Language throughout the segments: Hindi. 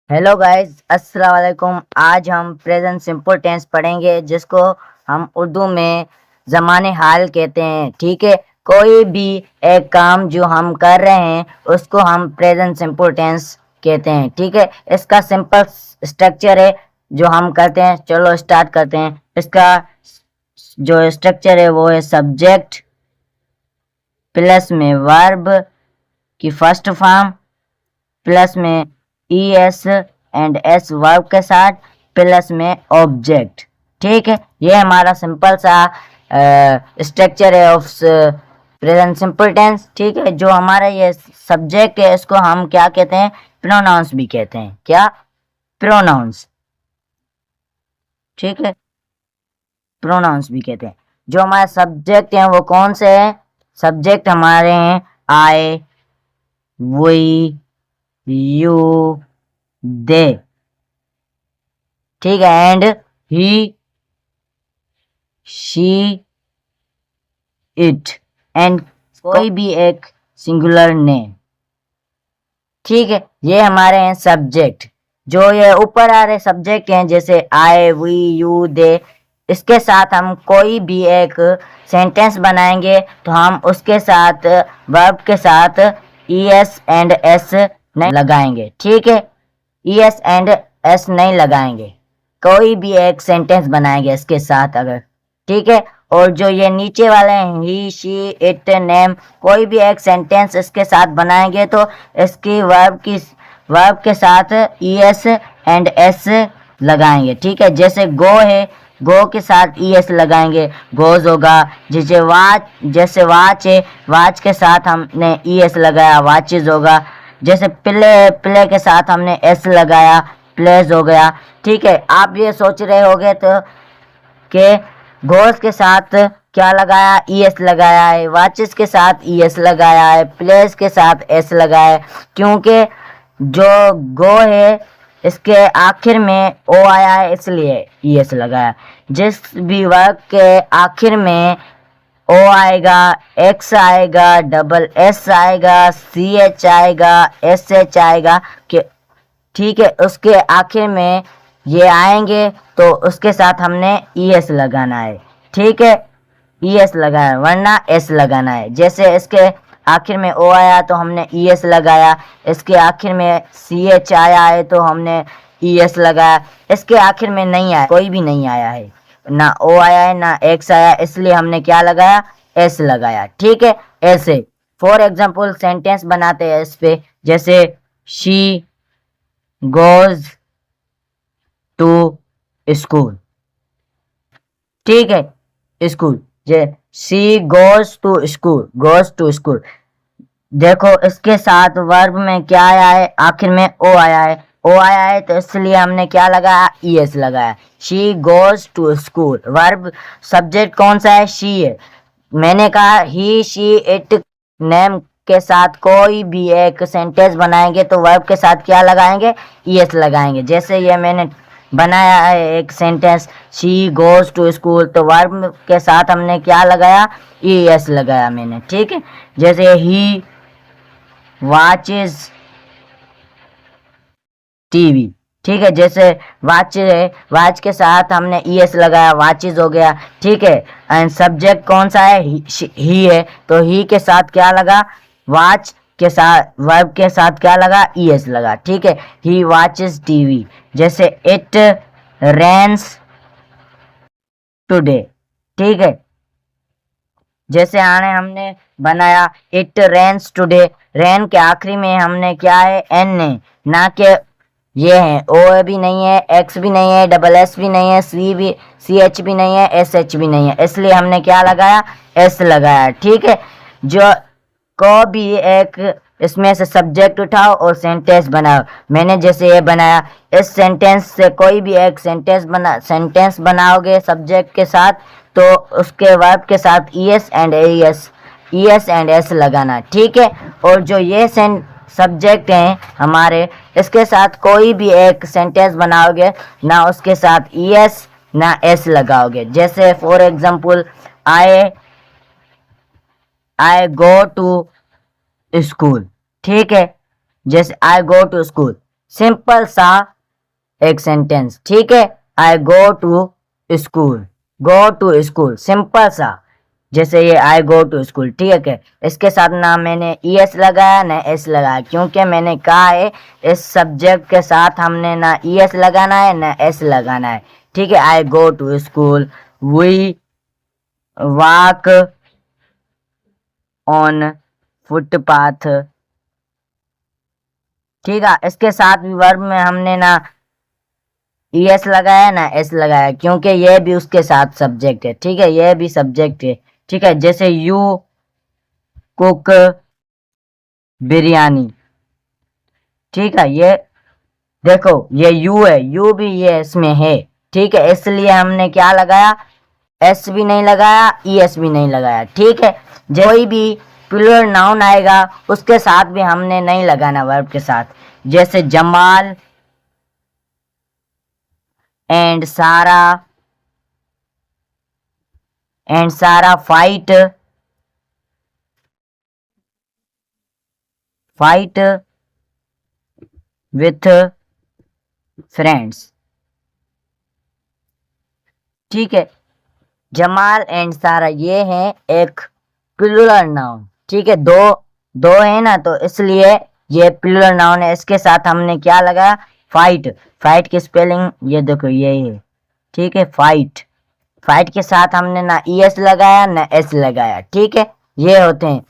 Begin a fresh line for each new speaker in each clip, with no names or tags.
हेलो गाइस, अस्सलाम वालेकुम। आज हम प्रेजेंट सिंपल टेंस पढ़ेंगे, जिसको हम उर्दू में ज़माने हाल कहते हैं। ठीक है, कोई भी एक काम जो हम कर रहे हैं उसको हम प्रेजेंट सिंपल टेंस कहते हैं। ठीक है, इसका सिंपल स्ट्रक्चर है जो हम करते हैं। चलो स्टार्ट करते हैं। इसका जो स्ट्रक्चर है वो है सब्जेक्ट प्लस में वर्ब की फर्स्ट फॉर्म प्लस में E S and S verb के साथ प्लस में ऑब्जेक्ट। ठीक है, ये हमारा सिंपल सा स्ट्रक्चर है ऑफ प्रेजेंट सिंपल टेंस। ठीक है, जो हमारा ये सब्जेक्ट है इसको हम क्या कहते हैं? प्रोनाउंस भी कहते हैं। क्या? प्रोनाउंस। ठीक है, प्रोनाउंस भी कहते हैं। जो हमारे सब्जेक्ट हैं वो कौन से हैं? सब्जेक्ट हमारे हैं आई, वी, यू, दे। ठीक है, and he, she, it, and कोई भी एक सिंगुलर नेम। ठीक है, ये हमारे हैं सब्जेक्ट। जो ये ऊपर आ रहे सब्जेक्ट हैं जैसे आई, वी, यू, दे, इसके साथ हम कोई भी एक सेंटेंस बनाएंगे तो हम उसके साथ वर्ब के साथ ई एस एंड एस नहीं लगाएंगे। ठीक है, ई एस एंड एस नहीं लगाएंगे। कोई भी एक सेंटेंस बनाएंगे इसके साथ अगर। ठीक है, और जो ये नीचे वाले हैं ही, शी, इट, नेम, कोई भी एक सेंटेंस इसके साथ बनाएंगे तो इसकी वर्ब के साथ ई एस एंड एस लगाएंगे। ठीक है, जैसे गो है, गो के साथ ई एस लगाएंगे, गोज होगा। जैसे वाच है, वाच के साथ हमने ई एस लगाया, वाचेज होगा। जैसे प्ले के साथ हमने एस लगाया, प्लेस हो गया। ठीक है, आप ये सोच रहे होंगे तो कि गोस के साथ क्या लगाया? ई एस लगाया है। वाचेस के साथ ई एस लगाया है। प्लेस के साथ एस लगाया है, क्योंकि जो गो है इसके आखिर में ओ आया है, इसलिए ई एस लगाया। जिस भी वर्ग के आखिर में ओ आएगा, एक्स आएगा, डबल एस आएगा, सी एच आएगा, एस एच आएगा, कि ठीक है, उसके आखिर में ये आएंगे तो उसके साथ हमने ई एस लगाना है। ठीक है, ई एस लगाया, वरना एस लगाना है। जैसे इसके आखिर में ओ आया तो हमने ई एस लगाया, इसके आखिर में सी एच आया है तो हमने ई एस लगाया, इसके आखिर में नहीं आया, कोई भी नहीं आया है, ना ओ आया है ना एक्स आया, इसलिए हमने क्या लगाया? एस लगाया। ठीक है, ऐसे फॉर एग्जाम्पल सेंटेंस बनाते हैं इस पे, जैसे शी गोज टू स्कूल। ठीक है, स्कूल, जे she goes to school, goes to school. देखो इसके साथ वर्ब में क्या आया है? आखिर में ओ आया है। ओ आया है तो इसलिए हमने क्या लगाया? ई एस लगाया। She goes to school, verb subject कौन सा है? शी है। मैंने कहा ही, शी, इट, नेम के साथ कोई भी एक सेंटेंस बनाएंगे तो वर्ब के साथ क्या लगाएंगे? ई एस लगाएंगे। जैसे ये मैंने बनाया है एक sentence, she goes to school, तो वर्ब के साथ हमने क्या लगाया? ई एस लगाया मैंने। ठीक है, जैसे ही वॉचेज टीवी। ठीक है, जैसे वाच है, वाच के साथ हमने ई एस लगाया, वाचेज हो गया। ठीक है, एंड सब्जेक्ट कौन सा है? ही है, तो ही के साथ क्या लगा? वाच के साथ वर्ब के साथ क्या लगा? ई एस लगा। ठीक है, ही वॉचेज टीवी। जैसे इट रेन्स टुडे। ठीक है, जैसे आने हमने बनाया इट रेन्स टुडे, रेन के आखिरी में हमने क्या है? एन ने, ना के ये है, ओ भी नहीं है, एक्स भी नहीं है, डबल एस भी नहीं है, सी एच भी नहीं है, एस एच भी नहीं है, इसलिए हमने क्या लगाया? एस लगाया। ठीक है, जो को भी एक इसमें से सब्जेक्ट उठाओ और सेंटेंस बनाओ। मैंने जैसे ये बनाया, इस सेंटेंस से कोई भी एक सेंटेंस बनाओगे सब्जेक्ट के साथ तो उसके वर्ब के साथ ई एस एंड एस लगाना। ठीक है, और जो ये सब्जेक्ट हैं हमारे, इसके साथ कोई भी एक सेंटेंस बनाओगे ना उसके साथ ई एस ना एस लगाओगे। जैसे for example I go to school. ठीक है, जैसे I go to school, simple सा एक सेंटेंस, ठीक है। I go to school, go to school, simple सा, जैसे ये आई गो टू स्कूल, ठीक है। इसके साथ ना मैंने ES लगाया ना S लगाया, क्योंकि मैंने कहा है इस सब्जेक्ट के साथ हमने ना ES लगाना है ना S लगाना है, ठीक है। I go to school, we walk on footpath, ठीक है। इसके साथ भी वर्ब में हमने ना ES लगाया ना S लगाया, क्योंकि ये भी उसके साथ सब्जेक्ट है, ठीक है। ये भी सब्जेक्ट है, ठीक है। जैसे यू कुक बिरयानी, ठीक है। ये देखो ये यू है, यू भी ये इसमें है, ठीक है। इसलिए हमने क्या लगाया, S भी नहीं लगाया, ES भी नहीं लगाया, ठीक है। कोई भी प्लूरल नाउन आएगा उसके साथ भी हमने नहीं लगाना वर्ब के साथ, जैसे जमाल एंड सारा फाइट विथ फ्रेंड्स, ठीक है। जमाल एंड सारा ये है एक प्लूरल नाउन, ठीक है। दो दो है ना, तो इसलिए ये प्लूरल नाउन है। इसके साथ हमने क्या लगाया, फाइट, फाइट की स्पेलिंग ये देखो ये है, ठीक है। फाइट, फाइट के साथ हमने ना ES लगाया ना S लगाया, ठीक है। ये होते हैं।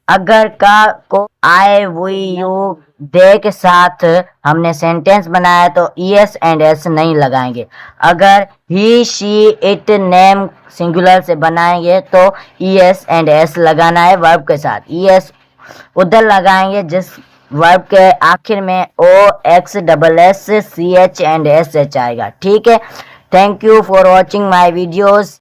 अगर का को आई वी यू दे के साथ हमने सेंटेंस बनाया तो ES एंड S नहीं लगाएंगे। अगर ही शी इट नेम सिंगुलर से बनाएंगे तो ES एंड S लगाना है वर्ब के साथ। ES उधर लगाएंगे जिस वर्ब के आखिर में OXSS CH एंड SH आएगा, ठीक है। Thank you for watching my videos.